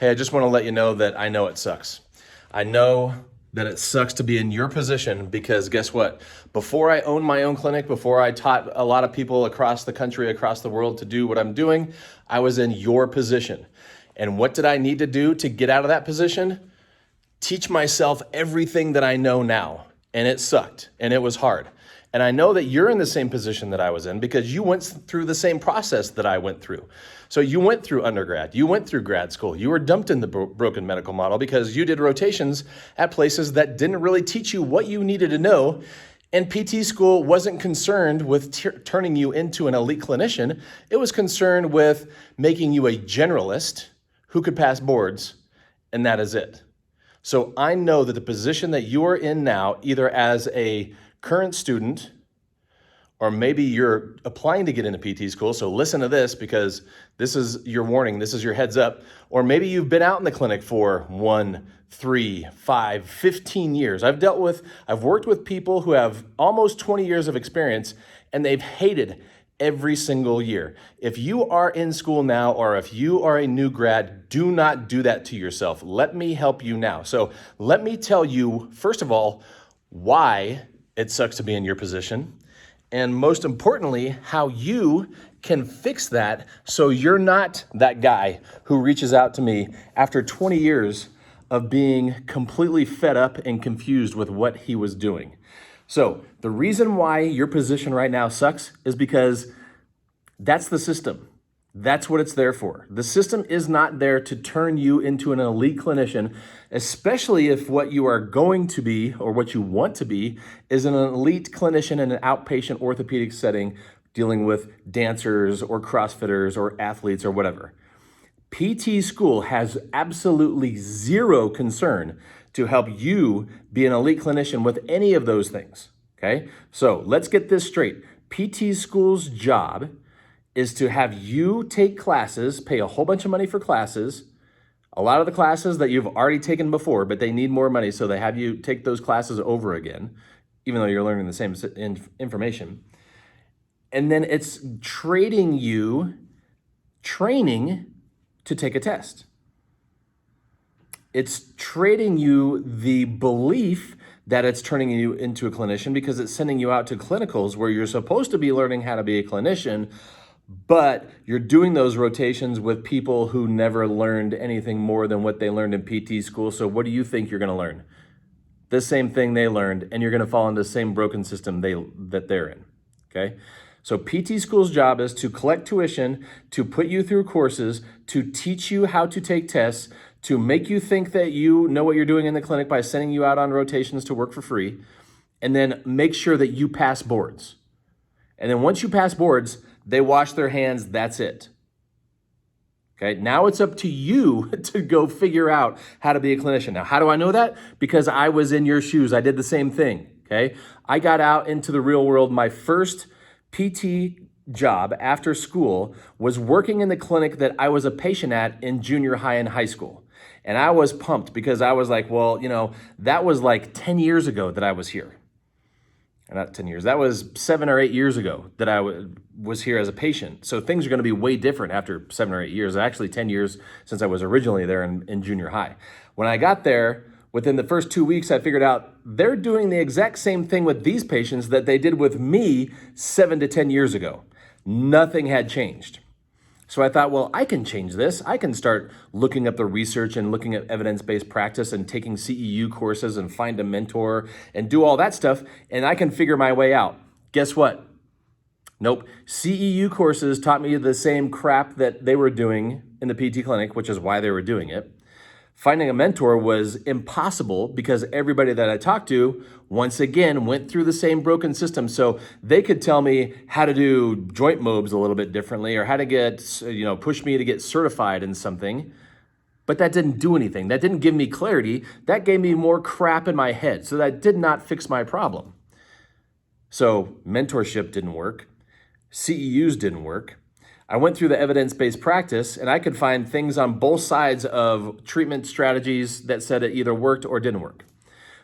Hey, I just want to let you know that I know it sucks. I know that it sucks to be in your position because guess what? Before I owned my own clinic, before I taught a lot of people across the country, across the world to do what I'm doing, I was in your position. And what did I need to do to get out of that position? Teach myself everything that I know now. And it sucked and it was hard. And I know that you're in the same position that I was in because you went through the same process that I went through. So you went through undergrad, you went through grad school, you were dumped in the broken medical model because you did rotations at places that didn't really teach you what you needed to know. And PT school wasn't concerned with turning you into an elite clinician. It was concerned with making you a generalist who could pass boards, and that is it. So I know that the position that you are in now, either as a current student, or maybe you're applying to get into PT school, so listen to this because this is your warning, this is your heads up, or maybe you've been out in the clinic for 1, 3, 5, 15 years. I've worked with people who have almost 20 years of experience and they've hated every single year. If you are in school now, or if you are a new grad, do not do that to yourself. Let me help you now. So let me tell you, first of all, why it sucks to be in your position. And most importantly, how you can fix that so you're not that guy who reaches out to me after 20 years of being completely fed up and confused with what he was doing. So the reason why your position right now sucks is because that's the system. That's what it's there for. The system is not there to turn you into an elite clinician, especially if what you are going to be or what you want to be is an elite clinician in an outpatient orthopedic setting dealing with dancers or CrossFitters or athletes or whatever. PT school has absolutely zero concern to help you be an elite clinician with any of those things, okay? So let's get this straight. PT school's job is to have you take classes, pay a whole bunch of money for classes, a lot of the classes that you've already taken before, but they need more money, so they have you take those classes over again, even though you're learning the same information. And then it's trading you training to take a test. It's trading you the belief that it's turning you into a clinician because it's sending you out to clinicals where you're supposed to be learning how to be a clinician, but you're doing those rotations with people who never learned anything more than what they learned in PT school. So what do you think you're going to learn? The same thing they learned, and you're going to fall into the same broken system that they're in, okay? So PT school's job is to collect tuition, to put you through courses, to teach you how to take tests, to make you think that you know what you're doing in the clinic by sending you out on rotations to work for free, and then make sure that you pass boards. And then once you pass boards, they wash their hands, that's it. Okay, now it's up to you to go figure out how to be a clinician. Now, how do I know that? Because I was in your shoes. I did the same thing, okay? I got out into the real world. My first PT job after school was working in the clinic that I was a patient at in junior high and high school. And I was pumped because I was like, well, you know, that was like 10 years ago that I was here. Not 10 years, that was 7 or 8 years ago that I was here as a patient. So things are going to be way different after 7 or 8 years, actually 10 years since I was originally there in junior high. When I got there, within the first 2 weeks, I figured out they're doing the exact same thing with these patients that they did with me 7 to 10 years ago. Nothing had changed. So I thought, well, I can change this. I can start looking up the research and looking at evidence-based practice and taking CEU courses and find a mentor and do all that stuff, and I can figure my way out. Guess what? Nope. CEU courses taught me the same crap that they were doing in the PT clinic, which is why they were doing it. Finding a mentor was impossible because everybody that I talked to, once again, went through the same broken system. So they could tell me how to do joint mobs a little bit differently or how to get, push me to get certified in something. But that didn't do anything. That didn't give me clarity. That gave me more crap in my head. So that did not fix my problem. So mentorship didn't work. CEUs didn't work. I went through the evidence-based practice and I could find things on both sides of treatment strategies that said it either worked or didn't work.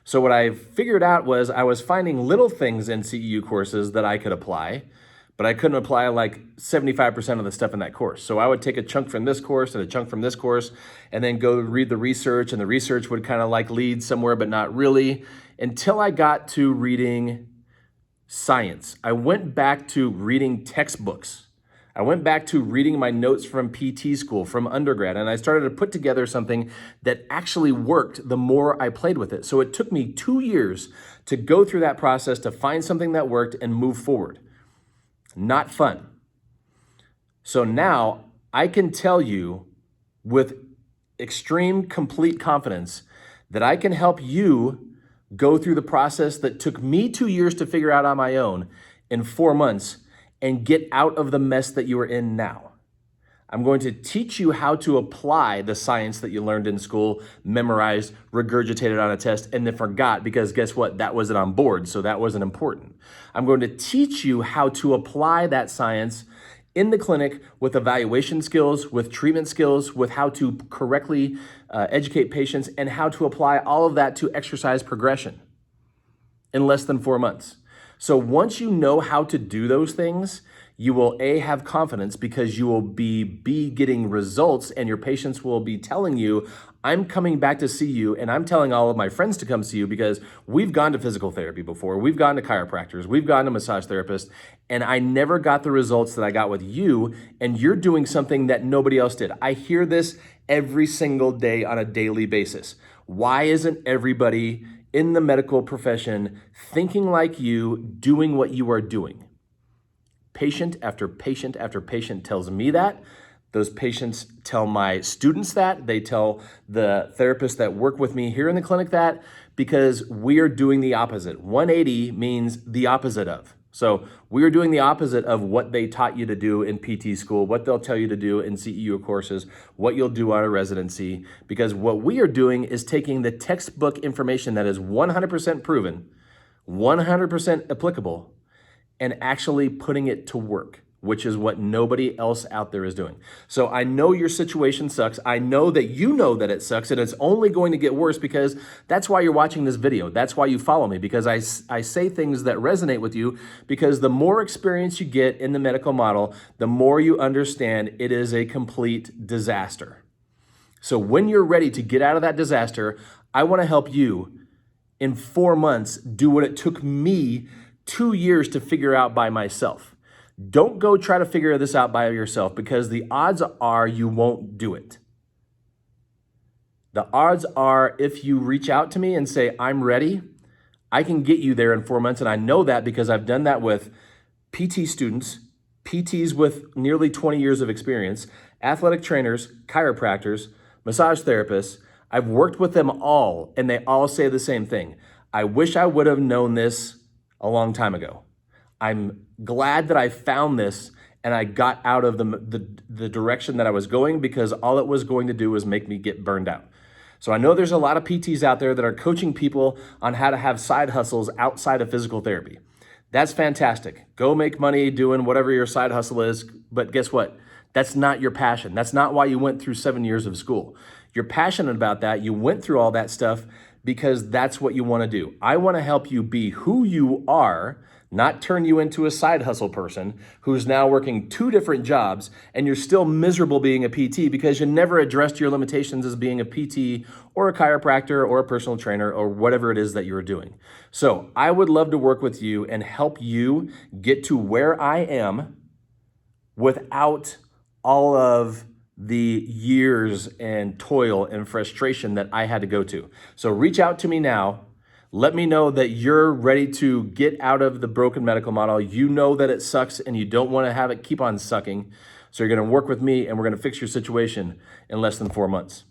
So what I figured out was I was finding little things in CEU courses that I could apply, but I couldn't apply like 75% of the stuff in that course. So I would take a chunk from this course and a chunk from this course and then go read the research, and the research would kind of like lead somewhere, but not really, until I got to reading science. I went back to reading textbooks. I went back to reading my notes from PT school, from undergrad, and I started to put together something that actually worked the more I played with it. So it took me 2 years to go through that process to find something that worked and move forward. Not fun. So now I can tell you with extreme complete confidence that I can help you go through the process that took me 2 years to figure out on my own in 4 months and get out of the mess that you are in now. I'm going to teach you how to apply the science that you learned in school, memorized, regurgitated on a test, and then forgot because guess what? That wasn't on board, so that wasn't important. I'm going to teach you how to apply that science in the clinic with evaluation skills, with treatment skills, with how to correctly educate patients, and how to apply all of that to exercise progression in less than 4 months. So once you know how to do those things, you will have confidence because you will be getting results, and your patients will be telling you, I'm coming back to see you, and I'm telling all of my friends to come see you because we've gone to physical therapy before, we've gone to chiropractors, we've gone to massage therapists, and I never got the results that I got with you, and you're doing something that nobody else did. I hear this every single day on a daily basis. Why isn't everybody in the medical profession thinking like you, doing what you are doing? Patient after patient after patient tells me that. Those patients tell my students that. They tell the therapists that work with me here in the clinic that, because we are doing the opposite. 180 means the opposite of. So we are doing the opposite of what they taught you to do in PT school, what they'll tell you to do in CEU courses, what you'll do on a residency, because what we are doing is taking the textbook information that is 100% proven, 100% applicable, and actually putting it to work, which is what nobody else out there is doing. So I know your situation sucks. I know that you know that it sucks, and it's only going to get worse because that's why you're watching this video. That's why you follow me, because I say things that resonate with you, because the more experience you get in the medical model, the more you understand it is a complete disaster. So when you're ready to get out of that disaster, I want to help you in 4 months do what it took me 2 years to figure out by myself. Don't go try to figure this out by yourself, because the odds are you won't do it. The odds are, if you reach out to me and say, I'm ready, I can get you there in 4 months. And I know that because I've done that with PT students, PTs with nearly 20 years of experience, athletic trainers, chiropractors, massage therapists. I've worked with them all, and they all say the same thing. I wish I would have known this a long time ago. I'm glad that I found this and I got out of the direction that I was going, because all it was going to do was make me get burned out. So I know there's a lot of PTs out there that are coaching people on how to have side hustles outside of physical therapy. That's fantastic. Go make money doing whatever your side hustle is, but guess what? That's not your passion. That's not why you went through 7 years of school. You're passionate about that. You went through all that stuff because that's what you want to do. I want to help you be who you are, not turn you into a side hustle person who's now working 2 different jobs and you're still miserable being a PT because you never addressed your limitations as being a PT or a chiropractor or a personal trainer or whatever it is that you're doing. So I would love to work with you and help you get to where I am without all of the years and toil and frustration that I had to go to. So reach out to me now. Let me know that you're ready to get out of the broken medical model. You know that it sucks and you don't want to have it keep on sucking. So you're going to work with me and we're going to fix your situation in less than 4 months.